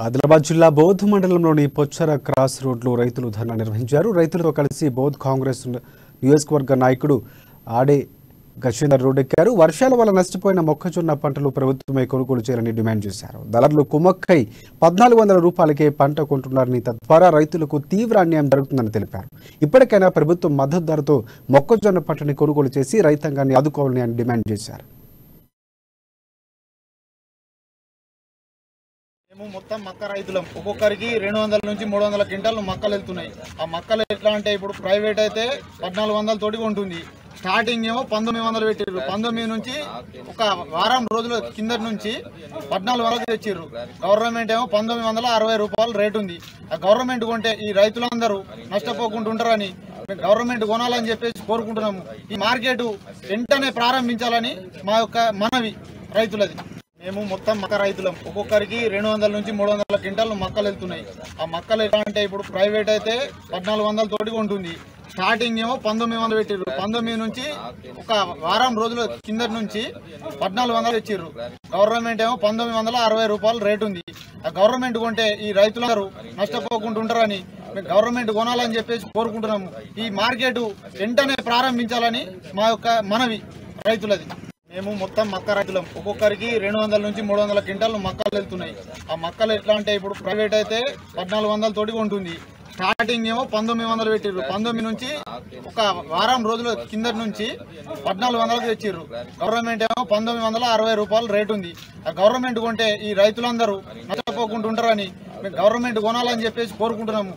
ఆదిలాబాద్ జిల్లా బౌద్ధ్ మండలంలోని పొచ్చర క్రాస్ రోడ్లో రైతులు ధర్నా నిర్వహించారు. రైతులతో కలిసి బౌద్ధ్ కాంగ్రెస్ నియోజకవర్గ నాయకుడు ఆడే గజేందర్ రోడ్డెక్కారు. వర్షాల వల్ల నష్టపోయిన మొక్కజొన్న పంటలు ప్రభుత్వమే కొనుగోలు చేయాలని డిమాండ్ చేశారు. దళారులు కుమ్మక్కై 1400 రూపాయలకే పంట కొంటున్నారని, తద్వారా రైతులకు తీవ్ర అన్యాయం జరుగుతుందని తెలిపారు. ఇప్పటికైనా ప్రభుత్వం మద్దతు ధరతో మొక్కజొన్న పంటని కొనుగోలు చేసి రైతాంగాన్ని ఆదుకోవాలని ఆయన డిమాండ్ చేశారు. మేము మొత్తం మక్క రైతులం. ఒక్కొక్కరికి 200 నుంచి 300 క్వింటాలు మక్కలు వెళ్తున్నాయి. ఆ మక్కలు ఎట్లా అంటే ఇప్పుడు ప్రైవేట్ అయితే 1400 తోటి ఉంటుంది. స్టార్టింగ్ ఏమో 1900 పెట్టిర్రు. 19 నుంచి ఒక వారం రోజుల కింద నుంచి 1400 తెచ్చిర్రు. గవర్నమెంట్ ఏమో 1960 రూపాయలు రేటు ఉంది. ఆ గవర్నమెంట్ కొంటే ఈ రైతులందరూ నష్టపోకుంటుంటారని గవర్నమెంట్ కొనాలని చెప్పేసి కోరుకుంటున్నాము. ఈ మార్కెట్ వెంటనే ప్రారంభించాలని మా యొక్క మనవి రైతులది. మేము మొత్తం మక్క రైతులం. ఒక్కొక్కరికి 200 నుంచి 300 క్వింటాలు మక్కలు వెళ్తున్నాయి. ఆ మక్కలు ఎట్లా అంటే ఇప్పుడు ప్రైవేట్ అయితే 1400 తోటి ఉంటుంది. స్టార్టింగ్ ఏమో 1900 పెట్టిర్రు. 19 నుంచి ఒక వారం రోజుల కింద నుంచి 1400 తెచ్చిర్రు. గవర్నమెంట్ ఏమో 1960 రూపాయలు రేటు ఉంది. ఆ గవర్నమెంట్ కొంటే ఈ రైతులందరూ నష్టపోకుంటుంటారని గవర్నమెంట్ కొనాలని చెప్పేసి కోరుకుంటున్నాము. ఈ మార్కెట్ వెంటనే ప్రారంభించాలని మా యొక్క మనవి రైతులది. మేము మొత్తం మక్క రైతులం. ఒక్కొక్కరికి 200 నుంచి 300 క్వింటాలు మక్కలు వెళ్తున్నాయి. ఆ మక్కలు ఎట్లా అంటే ఇప్పుడు ప్రైవేట్ అయితే 1400 తోటి ఉంటుంది. స్టార్టింగ్ ఏమో 1900 పెట్టిర్రు. 19 నుంచి ఒక వారం రోజుల కింద నుంచి 1400 తెచ్చిర్రు. గవర్నమెంట్ ఏమో 1960 రూపాయలు రేటు ఉంది. ఆ గవర్నమెంట్ కొంటే ఈ రైతులందరూ నష్టపోకుంటుంటారని గవర్నమెంట్ కొనాలని చెప్పేసి కోరుకుంటున్నాము.